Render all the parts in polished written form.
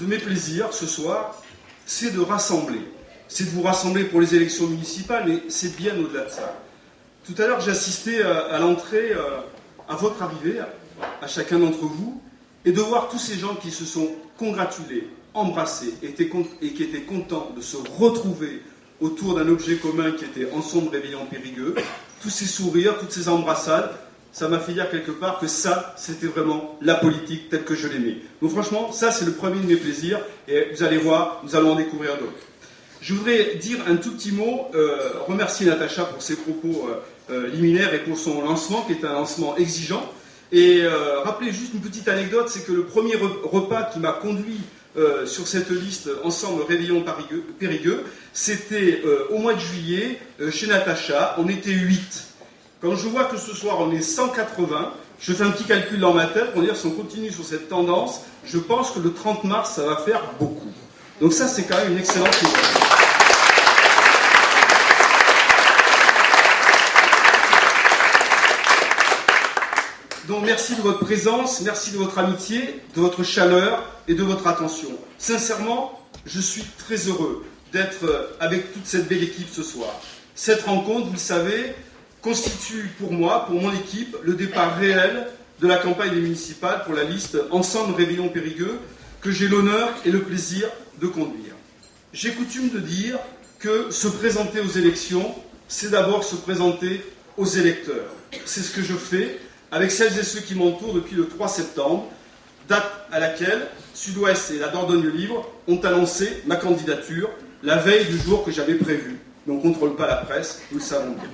de mes plaisirs ce soir, c'est de rassembler. C'est de vous rassembler pour les élections municipales, mais c'est bien au-delà de ça. Tout à l'heure, j'ai assisté à l'entrée, à votre arrivée, à chacun d'entre vous, et de voir tous ces gens qui se sont congratulés, embrassés, et qui étaient contents de se retrouver autour d'un objet commun qui était Ensemble Réveillons Périgueux. Tous ces sourires, toutes ces embrassades, ça m'a fait dire quelque part que ça, c'était vraiment la politique telle que je l'aimais. Donc franchement, ça c'est le premier de mes plaisirs, et vous allez voir, nous allons en découvrir d'autres. Je voudrais dire un tout petit mot, remercier Natacha pour ses propos liminaires et pour son lancement, qui est un lancement exigeant. Et rappeler juste une petite anecdote, c'est que le premier repas qui m'a conduit sur cette liste Ensemble Réveillons Périgueux, c'était au mois de juillet, chez Natacha, on était 8. Quand je vois que ce soir on est 180, je fais un petit calcul dans ma tête pour dire si on continue sur cette tendance, je pense que le 30 mars ça va faire beaucoup. Donc ça c'est quand même une excellente chose. Donc merci de votre présence, merci de votre amitié, de votre chaleur et de votre attention. Sincèrement, je suis très heureux d'être avec toute cette belle équipe ce soir. Cette rencontre, vous le savez, constitue pour moi, pour mon équipe, le départ réel de la campagne des municipales pour la liste Ensemble Réveillons Périgueux, que j'ai l'honneur et le plaisir de conduire. J'ai coutume de dire que se présenter aux élections, c'est d'abord se présenter aux électeurs. C'est ce que je fais avec celles et ceux qui m'entourent depuis le 3 septembre, date à laquelle Sud-Ouest et la Dordogne Libre ont annoncé ma candidature la veille du jour que j'avais prévu. Mais on ne contrôle pas la presse, nous le savons bien.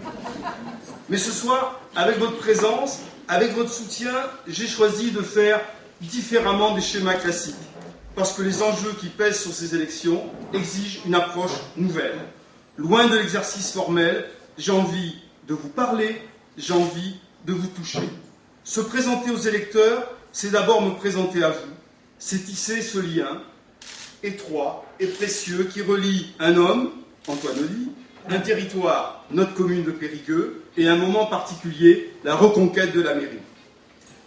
Mais ce soir, avec votre présence, avec votre soutien, j'ai choisi de faire différemment des schémas classiques. Parce que les enjeux qui pèsent sur ces élections exigent une approche nouvelle. Loin de l'exercice formel, j'ai envie de vous parler, j'ai envie de vous toucher. Se présenter aux électeurs, c'est d'abord me présenter à vous. C'est tisser ce lien étroit et précieux qui relie un homme, Antoine Audy, un territoire, notre commune de Périgueux, et un moment particulier, la reconquête de la mairie.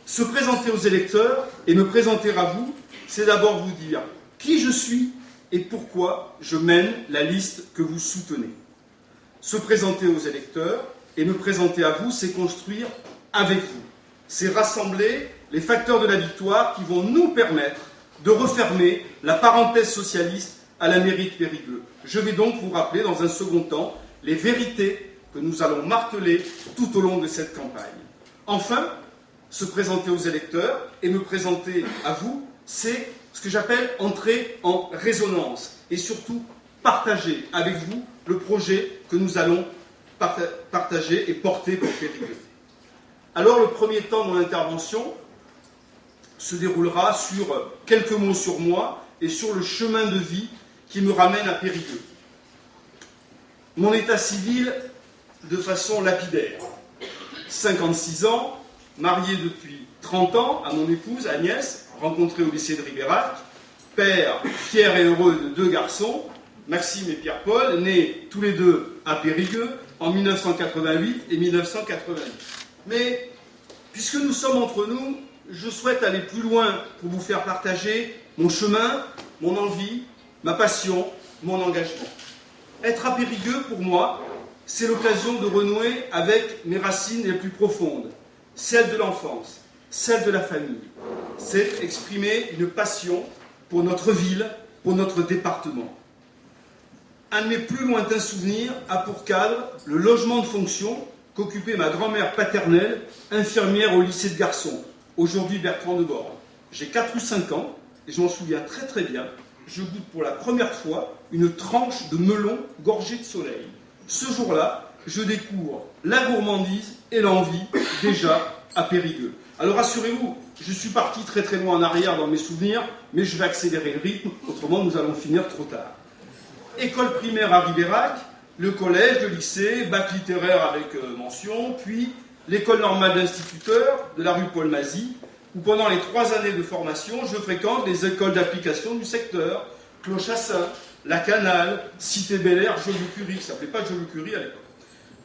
Se présenter aux électeurs et me présenter à vous, c'est d'abord vous dire qui je suis et pourquoi je mène la liste que vous soutenez. Se présenter aux électeurs et me présenter à vous, c'est construire avec vous. C'est rassembler les facteurs de la victoire qui vont nous permettre de refermer la parenthèse socialiste à la mairie de Périgueux. Je vais donc vous rappeler dans un second temps les vérités que nous allons marteler tout au long de cette campagne. Enfin, se présenter aux électeurs et me présenter à vous, c'est ce que j'appelle entrer en résonance et surtout partager avec vous le projet que nous allons partager et porter pour Périgueux. Alors le premier temps de mon intervention se déroulera sur quelques mots sur moi et sur le chemin de vie qui me ramène à Périgueux. Mon état civil de façon lapidaire. 56 ans, marié depuis 30 ans à mon épouse Agnès, rencontrée au lycée de Ribérac, père fier et heureux de 2 garçons, Maxime et Pierre-Paul, nés tous les deux à Périgueux en 1988 et 1988. Mais, puisque nous sommes entre nous, je souhaite aller plus loin pour vous faire partager mon chemin, mon envie, ma passion, mon engagement. Être à Périgueux, pour moi, c'est l'occasion de renouer avec mes racines les plus profondes, celles de l'enfance, celles de la famille. C'est exprimer une passion pour notre ville, pour notre département. Un de mes plus lointains souvenirs a pour cadre le logement de fonction qu'occupait ma grand-mère paternelle, infirmière au lycée de garçons, aujourd'hui Bertrand de Born. J'ai 4 ou 5 ans, et je m'en souviens très très bien, je goûte pour la première fois une tranche de melon gorgée de soleil. Ce jour-là, je découvre la gourmandise et l'envie déjà à Périgueux. Alors rassurez-vous, je suis parti très très loin en arrière dans mes souvenirs, mais je vais accélérer le rythme, autrement nous allons finir trop tard. École primaire à Ribérac, le collège, le lycée, bac littéraire avec mention, puis l'école normale d'instituteurs de la rue Paul Mazy, où pendant les 3 années de formation, je fréquente les écoles d'application du secteur, Clos-Chassin, La Canale, Cité Bel-Air, Joliot-Curie, ça ne s'appelait pas Joliot-Curie à l'époque.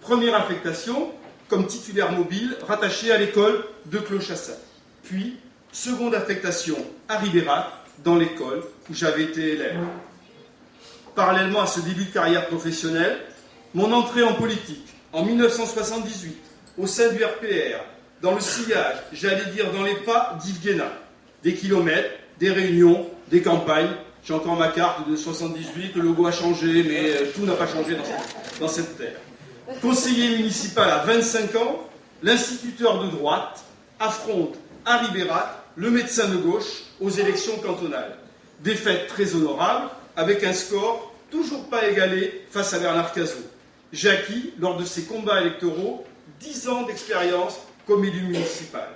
Première affectation, comme titulaire mobile, rattaché à l'école de Clos-Chassin. Puis, seconde affectation à Ribérac, dans l'école où j'avais été élève. Parallèlement à ce début de carrière professionnelle, mon entrée en politique, en 1978, au sein du RPR, dans le sillage, j'allais dire dans les pas d'Yves Guéna. Des kilomètres, des réunions, des campagnes. J'ai encore ma carte de 78, le logo a changé, mais tout n'a pas changé dans cette terre. Conseiller municipal à 25 ans, l'instituteur de droite affronte Harry Bérat, le médecin de gauche, aux élections cantonales. Défaite très honorable, avec un score toujours pas égalé face à Bernard Cazeau. J'ai acquis, lors de ces combats électoraux, 10 ans d'expérience comme élu municipal.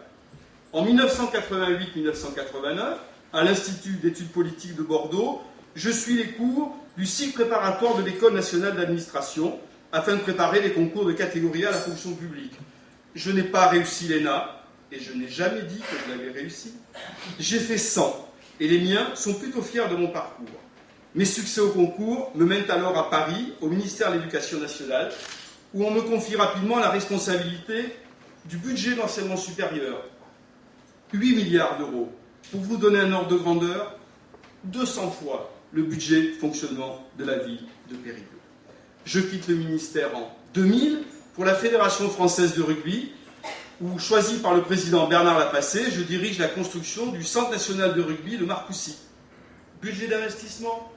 En 1988-1989, à l'Institut d'études politiques de Bordeaux, je suis les cours du cycle préparatoire de l'École nationale d'administration afin de préparer les concours de catégorie A à la fonction publique. Je n'ai pas réussi l'ENA et je n'ai jamais dit que je l'avais réussi. J'ai fait 100 et les miens sont plutôt fiers de mon parcours. Mes succès au concours me mènent alors à Paris, au ministère de l'Éducation nationale, où on me confie rapidement la responsabilité du budget d'enseignement supérieur. 8 milliards d'euros. Pour vous donner un ordre de grandeur, 200 fois le budget de fonctionnement de la ville de Périgueux. Je quitte le ministère en 2000 pour la Fédération française de rugby, où, choisi par le président Bernard Lapassé, je dirige la construction du Centre national de rugby de Marcoussis. Budget d'investissement,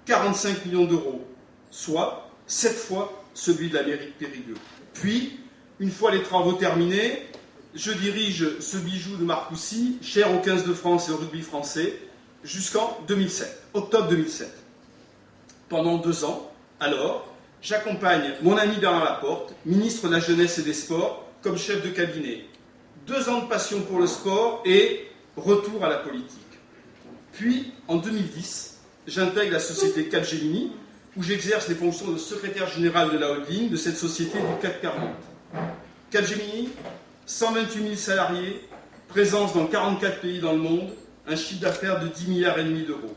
45 millions d'euros, soit 7 fois celui de la mairie de Périgueux. Puis, une fois les travaux terminés, je dirige ce bijou de Marcoussis, cher aux 15 de France et au rugby français, jusqu'en 2007, octobre 2007. Pendant 2 ans, alors, j'accompagne mon ami Bernard Laporte, ministre de la Jeunesse et des Sports, comme chef de cabinet. 2 ans de passion pour le sport et retour à la politique. Puis, en 2010, j'intègre la société Capgemini, où j'exerce les fonctions de secrétaire général de la holding de cette société du CAC 40. Capgemini, 128 000 salariés, présence dans 44 pays dans le monde, un chiffre d'affaires de 10 milliards et demi d'euros.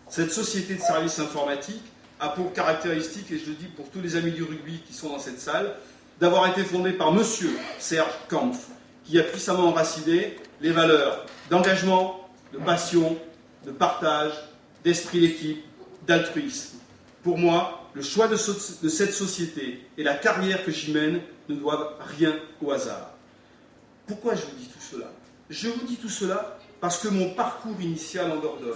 Cette société de services informatiques a pour caractéristique, et je le dis pour tous les amis du rugby qui sont dans cette salle, d'avoir été fondée par monsieur Serge Kampf, qui a puissamment enraciné les valeurs d'engagement, de passion, de partage, d'esprit d'équipe, d'altruisme. Pour moi, le choix de cette société et la carrière que j'y mène ne doivent rien au hasard. Pourquoi je vous dis tout cela? Je vous dis tout cela parce que mon parcours initial en Dordogne,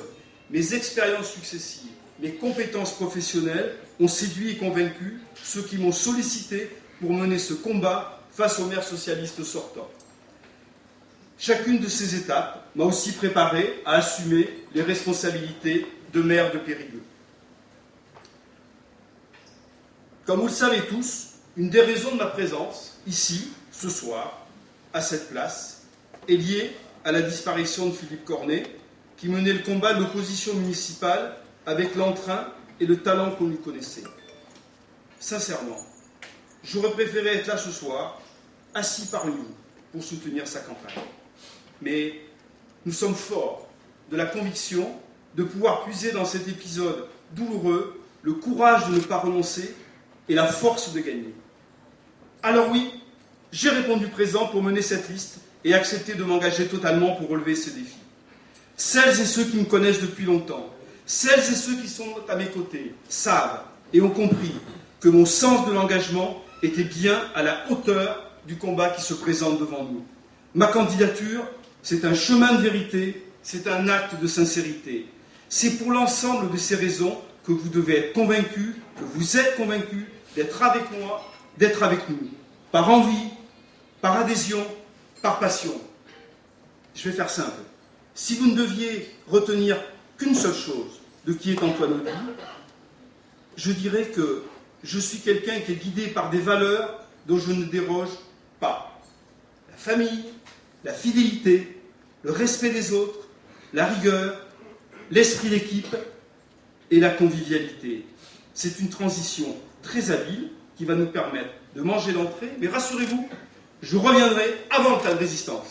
mes expériences successives, mes compétences professionnelles ont séduit et convaincu ceux qui m'ont sollicité pour mener ce combat face aux maires socialistes sortants. Chacune de ces étapes m'a aussi préparé à assumer les responsabilités de maire de Périgueux. Comme vous le savez tous, une des raisons de ma présence, ici, ce soir, à cette place, est liée à la disparition de Philippe Cornet, qui menait le combat de l'opposition municipale avec l'entrain et le talent qu'on lui connaissait. Sincèrement, j'aurais préféré être là ce soir, assis parmi vous, pour soutenir sa campagne. Mais nous sommes forts de la conviction de pouvoir puiser dans cet épisode douloureux le courage de ne pas renoncer et la force de gagner. Alors oui, j'ai répondu présent pour mener cette liste et accepter de m'engager totalement pour relever ce défi. Celles et ceux qui me connaissent depuis longtemps, celles et ceux qui sont à mes côtés, savent et ont compris que mon sens de l'engagement était bien à la hauteur du combat qui se présente devant nous. Ma candidature, c'est un chemin de vérité, c'est un acte de sincérité. C'est pour l'ensemble de ces raisons que vous devez être convaincus, que vous êtes convaincus d'être avec moi, d'être avec nous. Par envie, par adhésion, par passion. Je vais faire simple. Si vous ne deviez retenir qu'une seule chose de qui est Antoine Audy, je dirais que je suis quelqu'un qui est guidé par des valeurs dont je ne déroge pas. La famille, la fidélité, le respect des autres, la rigueur, l'esprit d'équipe et la convivialité. C'est une transition très habile qui va nous permettre de manger l'entrée, mais rassurez-vous, je reviendrai avant le tas de résistance.